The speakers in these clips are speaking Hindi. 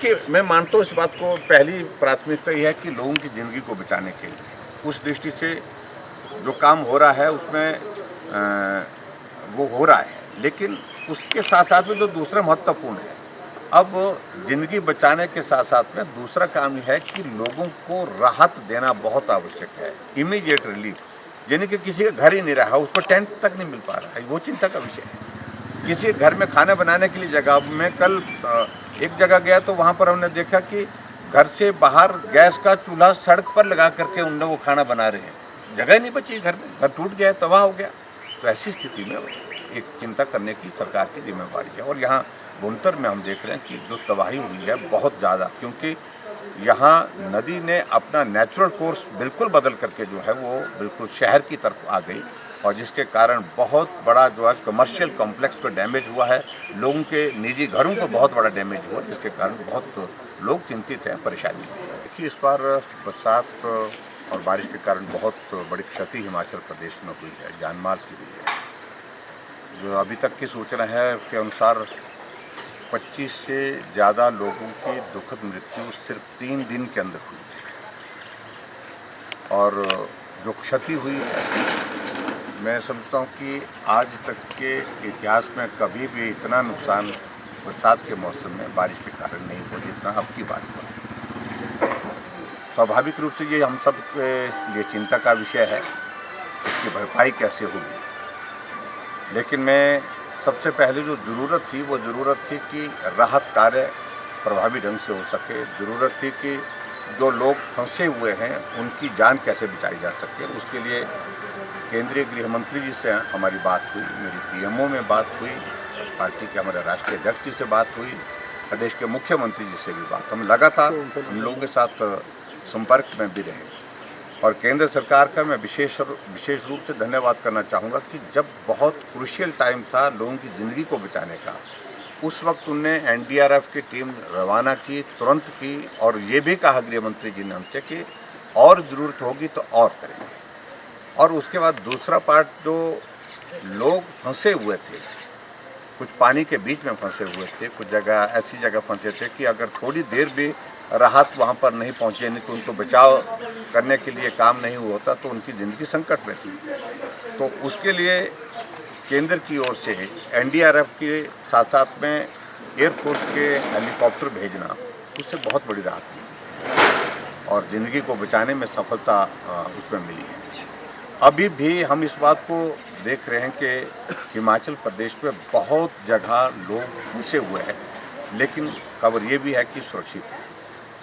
देखिए, मैं मानता हूँ इस बात को, पहली प्राथमिकता ये है कि लोगों की ज़िंदगी को बचाने के लिए उस दृष्टि से जो काम हो रहा है उसमें वो हो रहा है, लेकिन उसके साथ साथ में जो दूसरा महत्वपूर्ण है, अब ज़िंदगी बचाने के साथ साथ में दूसरा काम यह है कि लोगों को राहत देना बहुत आवश्यक है, इमीडिएट रिलीफ। यानी कि किसी का घर ही नहीं रहा, उसको टेंट तक नहीं मिल पा रहा है, वो चिंता का विषय है। किसी घर में खाना बनाने के लिए जगह, मैं कल एक जगह गया तो वहाँ पर हमने देखा कि घर से बाहर गैस का चूल्हा सड़क पर लगा करके उनने वो खाना बना रहे हैं, जगह नहीं बची घर में, घर टूट गया, तबाह हो गया। तो ऐसी स्थिति में एक चिंता करने की सरकार की जिम्मेवारी है। और यहाँ बुनतर में हम देख रहे हैं कि जो तबाही हुई है बहुत ज़्यादा, क्योंकि यहाँ नदी ने अपना नेचुरल कोर्स बिल्कुल बदल करके जो है वो बिल्कुल शहर की तरफ आ गई, और जिसके कारण बहुत बड़ा जो है कमर्शियल कॉम्प्लेक्स को डैमेज हुआ है, लोगों के निजी घरों को बहुत बड़ा डैमेज हुआ, जिसके कारण बहुत लोग चिंतित हैं, परेशानी में हैं। देखिए, इस बार बरसात और बारिश के कारण बहुत बड़ी क्षति हिमाचल प्रदेश में हुई है, जान माल की हुई है। जो अभी तक की सूचना है उसके अनुसार 25 से ज़्यादा लोगों की दुखद मृत्यु सिर्फ 3 दिन के अंदर हुई है। और जो क्षति हुई है, मैं समझता हूँ कि आज तक के इतिहास में कभी भी इतना नुकसान बरसात के मौसम में बारिश के कारण नहीं हुआ जितना अब की बात हुआ। स्वाभाविक रूप से ये हम सब के लिए चिंता का विषय है, इसकी भरपाई कैसे होगी। लेकिन मैं सबसे पहले जो ज़रूरत थी वो ज़रूरत थी कि राहत कार्य प्रभावी ढंग से हो सके। ज़रूरत थी कि जो लोग फंसे हुए हैं उनकी जान कैसे बचाई जा सके। उसके लिए केंद्रीय गृह मंत्री जी से हमारी बात हुई, मेरी पीएमओ में बात हुई, पार्टी के हमारे राष्ट्रीय अध्यक्ष जी से बात हुई, प्रदेश के मुख्यमंत्री जी से भी बात। हम लगातार उन लोगों के साथ संपर्क में भी रहे। और केंद्र सरकार का मैं विशेष रूप से धन्यवाद करना चाहूँगा कि जब बहुत क्रूशियल टाइम था लोगों की ज़िंदगी को बचाने का, उस वक्त उनने एनडीआरएफ की टीम रवाना की, तुरंत की, और ये भी कहा गृह मंत्री जी ने हमसे कि और ज़रूरत होगी तो और करेंगे। और उसके बाद दूसरा पार्ट, जो लोग फंसे हुए थे, कुछ पानी के बीच में फंसे हुए थे, कुछ जगह ऐसी जगह फंसे थे कि अगर थोड़ी देर भी राहत वहाँ पर नहीं पहुँचे, नहीं तो उनको बचाव करने के लिए काम नहीं हुआ होता तो उनकी ज़िंदगी संकट में थी। तो उसके लिए केंद्र की ओर से एनडीआरएफ के साथ साथ में एयरफोर्स के हेलीकॉप्टर भेजना, उससे बहुत बड़ी राहत मिली और ज़िंदगी को बचाने में सफलता उसमें मिली है। अभी भी हम इस बात को देख रहे हैं कि हिमाचल प्रदेश में बहुत जगह लोग फंसे हुए हैं, लेकिन खबर ये भी है कि सुरक्षित है।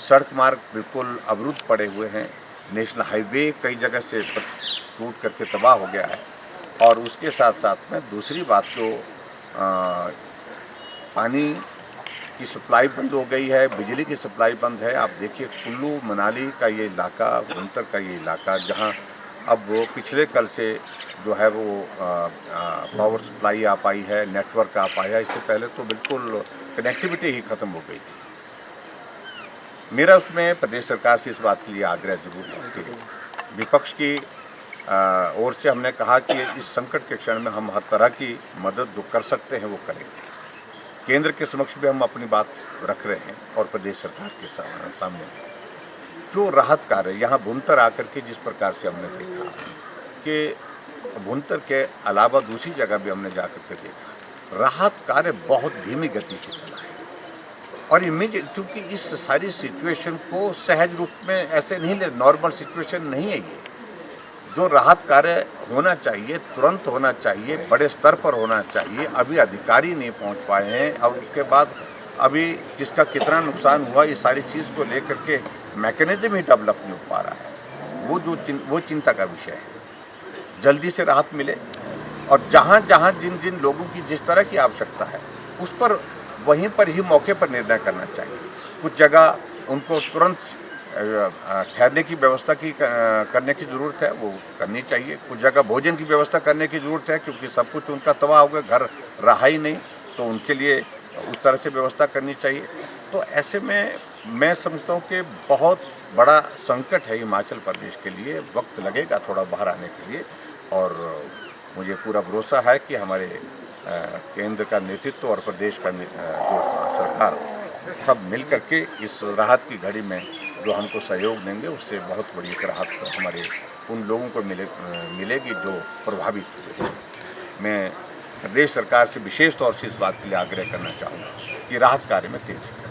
सड़क मार्ग बिल्कुल अवरुद्ध पड़े हुए हैं, नेशनल हाईवे कई जगह से टूट करके तबाह हो गया है। और उसके साथ साथ में दूसरी बात, जो पानी की सप्लाई बंद हो गई है, बिजली की सप्लाई बंद है। आप देखिए कुल्लू मनाली का ये इलाका, बुनतर का ये इलाका, जहाँ अब वो पिछले कल से जो है वो पावर सप्लाई आ पाई है, नेटवर्क आ पाया है। इससे पहले तो बिल्कुल कनेक्टिविटी ही ख़त्म हो गई थी। मेरा उसमें प्रदेश सरकार से इस बात के लिए आग्रह जरूर है कि विपक्ष की ओर से हमने कहा कि इस संकट के क्षण में हम हर तरह की मदद जो कर सकते हैं वो करेंगे। केंद्र के समक्ष भी हम अपनी बात रख रहे हैं और प्रदेश सरकार के सामने जो राहत कार्य यहाँ बुनतर आकर के जिस प्रकार से हमने देखा कि बुनतर के अलावा दूसरी जगह भी हमने जाकर के देखा, राहत कार्य बहुत धीमी गति से चला है। और इमीडिएट, क्योंकि इस सारी सिचुएशन को सहज रूप में ऐसे नहीं ले, नॉर्मल सिचुएशन नहीं है ये। जो राहत कार्य होना चाहिए तुरंत होना चाहिए, बड़े स्तर पर होना चाहिए। अभी अधिकारी नहीं पहुंच पाए हैं, और उसके बाद अभी किसका कितना नुकसान हुआ, ये सारी चीज़ को लेकर के मैकेनिज्म ही डेवलप नहीं हो पा रहा है। वो चिंता का विषय है। जल्दी से राहत मिले, और जहाँ जहाँ जिन जिन लोगों की जिस तरह की आवश्यकता है उस पर वहीं पर ही मौके पर निर्णय करना चाहिए। कुछ जगह उनको तुरंत ठहरने की व्यवस्था करने की ज़रूरत है, वो करनी चाहिए। कुछ जगह भोजन की व्यवस्था करने की ज़रूरत है, क्योंकि सब कुछ उनका तबाह हो गया, घर रहा ही नहीं, तो उनके लिए उस तरह से व्यवस्था करनी चाहिए। तो ऐसे में मैं समझता हूँ कि बहुत बड़ा संकट है हिमाचल प्रदेश के लिए, वक्त लगेगा थोड़ा बाहर आने के लिए। और मुझे पूरा भरोसा है कि हमारे केंद्र का नेतृत्व और प्रदेश का जो सरकार सब मिल करके इस राहत की घड़ी में जो हमको सहयोग देंगे, उससे बहुत बड़ी एक राहत हमारे उन लोगों को मिलेगी जो प्रभावित हुए। मैं प्रदेश सरकार से विशेष तौर से इस बात के लिए आग्रह करना चाहूँगा कि राहत कार्य में तेज़ी